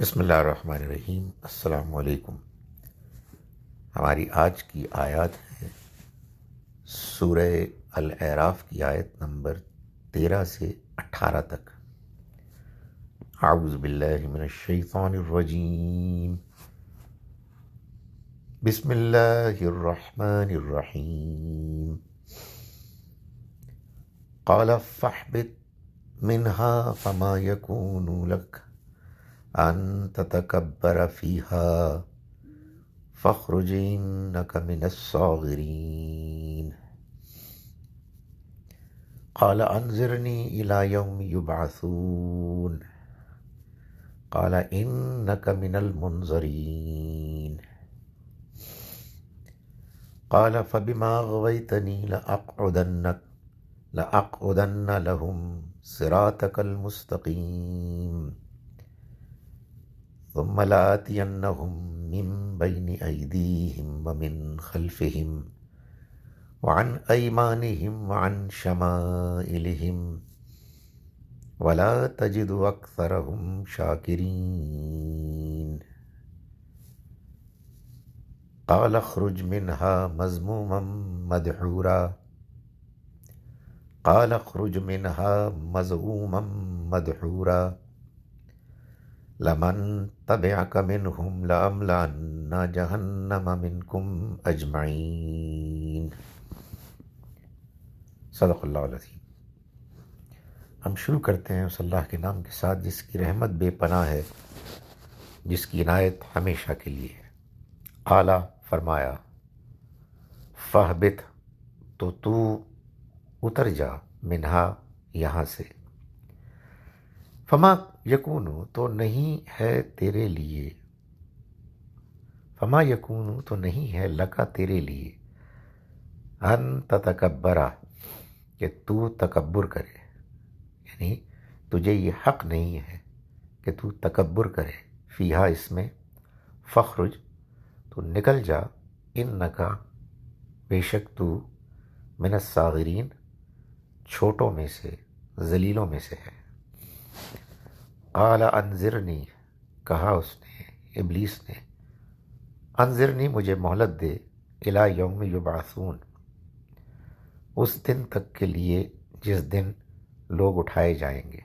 بسم اللہ الرحمن الرحیم۔ السلام علیکم۔ ہماری آج کی آیات ہے سورہ الاعراف کی آیت نمبر 13 سے 18 تک۔ اعوذ باللہ من الشیطان الرجیم، بسم اللہ الرحمن الرحیم۔ قال فاہبط منها فما يكون لك ان تتکبر فیہا فاخرج انک من الصاغرین۔ قال انظرنی الی یوم یبعثون قال انک من المنظرین۔ قال فبما اغویتنی لأقعدن لهم صراطک المستقیم ثم لآتینہم من بین ایدیہم ومن خلفہم وعن ایمانہم وعن شمائلہم ولا تجد اکثرہم شاکرین۔ قال اخرج منها مذموما مدحورا قال اخرج منها مذءوما مدحورا لمن تبعك منهم لأملأن جہنم منکم اجمعین۔ صدق اللہ العظیم۔ ہم شروع کرتے ہیں اس اللہ کے نام کے ساتھ جس کی رحمت بے پناہ ہے، جس کی عنایت ہمیشہ کے لیے ہے۔ اعلیٰ فرمایا فاہبط، تو اتر جا، منہا یہاں سے، فما یکونو تو نہیں ہے تیرے لیے، فما یکونو تو نہیں ہے لکا تیرے لیے، ان تتکبرا کہ تو تکبر کرے، یعنی تجھے یہ حق نہیں ہے کہ تو تکبر کرے، فیہا اس میں، فخرج تو نکل جا، انکا بے شک تو، من الصاغرین چھوٹوں میں سے، ذلیلوں میں سے ہے۔ قال انظرنی کہا اس نے، ابلیس نے، انظرنی مجھے مہلت دے، الی یوم یبعثون اس دن تک کے لیے جس دن لوگ اٹھائے جائیں گے۔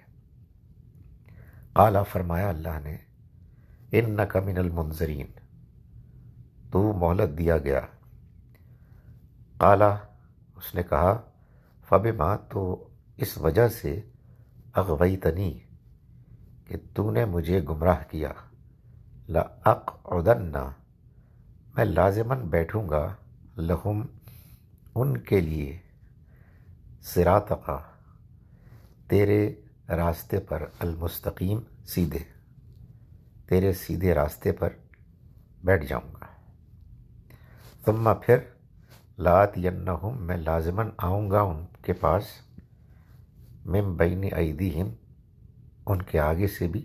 قال فرمایا اللہ نے، انک من المنظرین تو مہلت دیا گیا۔ قال اس نے کہا، فبما تو اس وجہ سے، اغویتنی کہ تو نے مجھے گمراہ کیا، لأقعدن میں لازماً بیٹھوں گا، لہم ان کے لیے، صراطک تیرے راستے پر، المستقیم سیدھے، تیرے سیدھے راستے پر بیٹھ جاؤں گا۔ ثم پھر، لآتینہم میں لازماً آؤں گا ان کے پاس، من بین ایدیہم ان کے آگے سے بھی،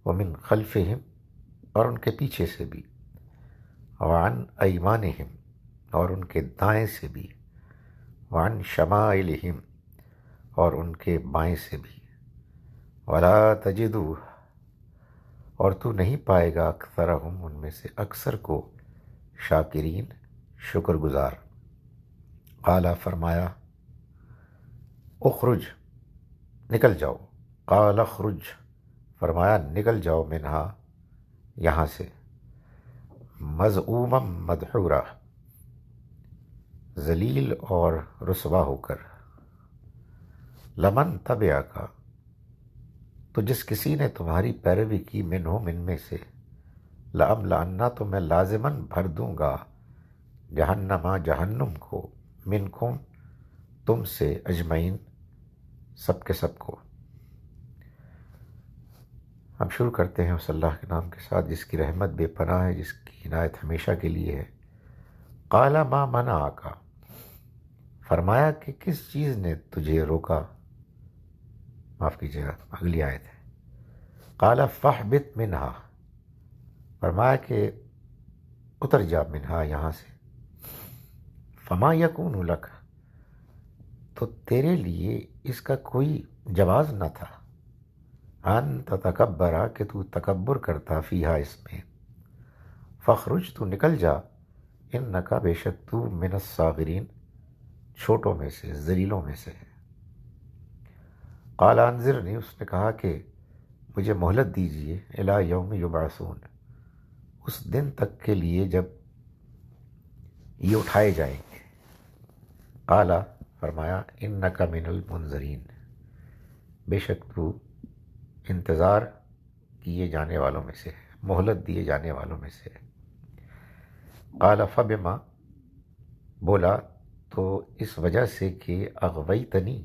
ومن خلفہم اور ان کے پیچھے سے بھی، وعن ایمانہم اور ان کے دائیں سے بھی، وعن شمائلہم اور ان کے بائیں سے بھی، ولا تجدو اور تو نہیں پائے گا، اکثرہم ان میں سے اکثر کو، شاکرین شکر گزار۔ قال فرمایا، اخرج نکل جاؤ، قال اخرج فرمایا نکل جاؤ، منہا یہاں سے، مذءوما مدحورا ذلیل اور رسوا ہو کر، لمن تبعک تو جس کسی نے تمہاری پیروی کی، منہم ان میں سے، لأملأن تو میں لازماً بھر دوں گا، جہنم جہنم کو، منکم تم سے، اجمعین سب کے سب کو۔ ہم شروع کرتے ہیں اس اللہ کے نام کے ساتھ جس کی رحمت بے پناہ ہے، جس کی عنایت ہمیشہ کے لیے ہے۔ قال ما منعک فرمایا کہ کس چیز نے تجھے روکا، معاف کیجیے گا اگلی آیت ہے۔ قال فاہبط منہا فرمایا کہ اتر جا، منہا یہاں سے، فما یکون لک تو تیرے لیے اس کا کوئی جواز نہ تھا، ان تتکبرا کہ تو تکبر کرتا فیہا اس میں، فخرج تو نکل جا، انکا بے شک تو من الصاغرین چھوٹوں میں سے، ذلیلوں میں سے ہے۔ قال انظرنی، اس نے کہا کہ مجھے مہلت دیجیے، الی یوم یبعثون، اس دن تک کے لیے جب یہ اٹھائے جائیں گے۔ قال، فرمایا، انک من المنظرین، بے شک تو انتظار کیے جانے والوں میں سے ہے، مہلت دیے جانے والوں میں سے ہے۔ قال فبما، بولا تو اس وجہ سے کہ اغویتنی،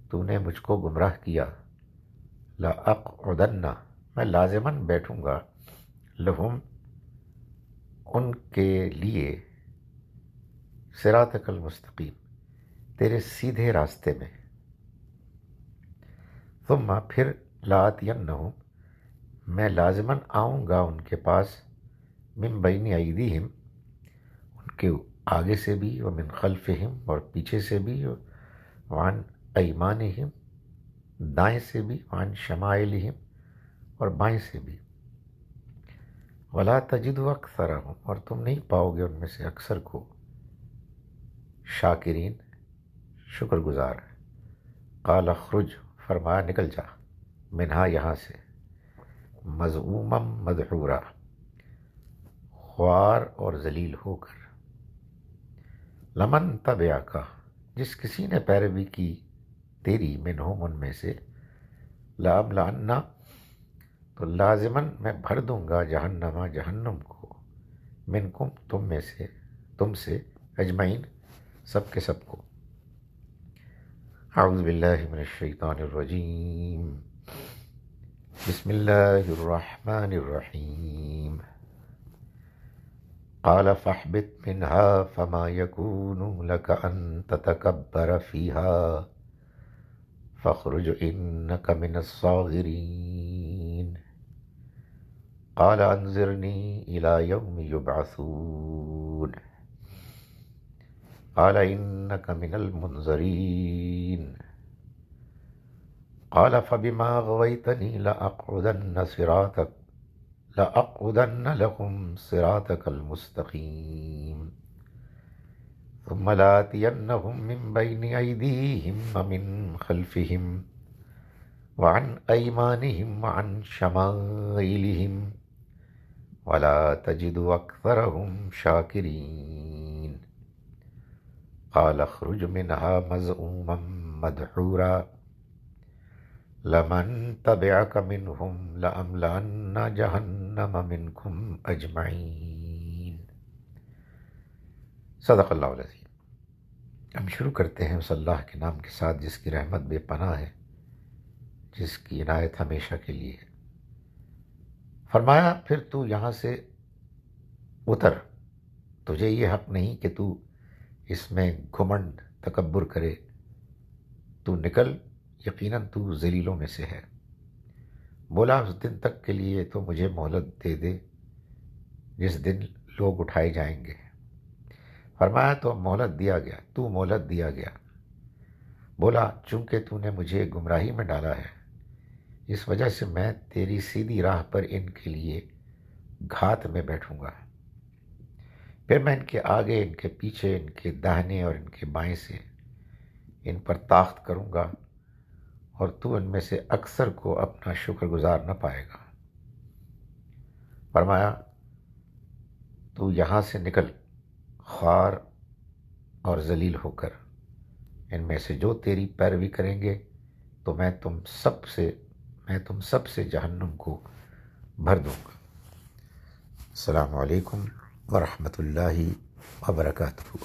تو نے مجھ کو گمراہ کیا، لأقعدن، میں لازماً بیٹھوں گا، لہم، ان کے لیے، صراطک المستقیم، تیرے سیدھے راستے میں، ثم، پھر، لآتینہم، میں لازماً آؤں گا ان کے پاس، من بین ایدیہم، ان کے آگے سے بھی، ومن خلفہم، اور پیچھے سے بھی، وعن ایمانہم، دائیں سے بھی، وعن شمائلہم، اور بائیں سے بھی، ولا تجد اکثرہم، اور تم نہیں پاؤ گے ان میں سے اکثر کو، شاکرین، شکر گزار۔ قال اخرج، فرمایا نکل جا، منہا، یہاں سے، مذءوما مدحورا، خوار اور ذلیل ہو کر، لمن تبعک، جس کسی نے پیروی کی تیری، منہم، ان میں سے، لأملأن، تو لازماً میں بھر دوں گا، جہنم، جہنم کو، منکم، تم میں سے، تم سے، اجمعین، سب کے سب کو۔ اعوذ باللہ من الشیطان الرجیم، بسم اللہ الرحمن الرحیم۔ قال فاہبط منها فما يكون لك أن تتكبر فيها فاخرج إنك من الصاغرين۔ قال أنظرني إلى يوم يبعثون۔ قال إنك من المنظرين۔ قال فبما أغويتني لأقعدن لهم صراطك المستقيم، ثم لآتينهم من بين أيديهم ومن خلفهم وعن أيمانهم وعن شمائلهم ولا تجد أكثرهم شاكرين۔ قال اخرج منها مذءوما مدحورا، لمن تبعك منهم لأملأن جہنم منكم أجمعين۔ صدق اللہ العظیم۔ ہم شروع کرتے ہیں اس اللہ کے نام کے ساتھ جس کی رحمت بے پناہ ہے، جس کی عنایت ہمیشہ کے لیے ہے۔ فرمایا پھر تو یہاں سے اتر، تجھے یہ حق نہیں کہ تو اس میں گھمنڈ، تکبر کرے، تو نکل، یقیناً تو ذلیلوں میں سے ہے۔ بولا اس دن تک کے لیے تو مجھے مہلت دے دے جس دن لوگ اٹھائے جائیں گے۔ فرمایا تو مہلت دیا گیا، تو مہلت دیا گیا۔ بولا چونکہ تو نے مجھے گمراہی میں ڈالا ہے، اس وجہ سے میں تیری سیدھی راہ پر ان کے لیے گھات میں بیٹھوں گا، پھر میں ان کے آگے، ان کے پیچھے، ان کے داہنے اور ان کے بائیں سے ان پر طاقت کروں گا، اور تو ان میں سے اکثر کو اپنا شکر گزار نہ پائے گا۔ فرمایا تو یہاں سے نکل، خوار اور ذلیل ہو کر، ان میں سے جو تیری پیروی کریں گے تو میں تم سب سے جہنم کو بھر دوں گا۔ السلام علیکم ورحمۃ اللہ وبرکاتہ۔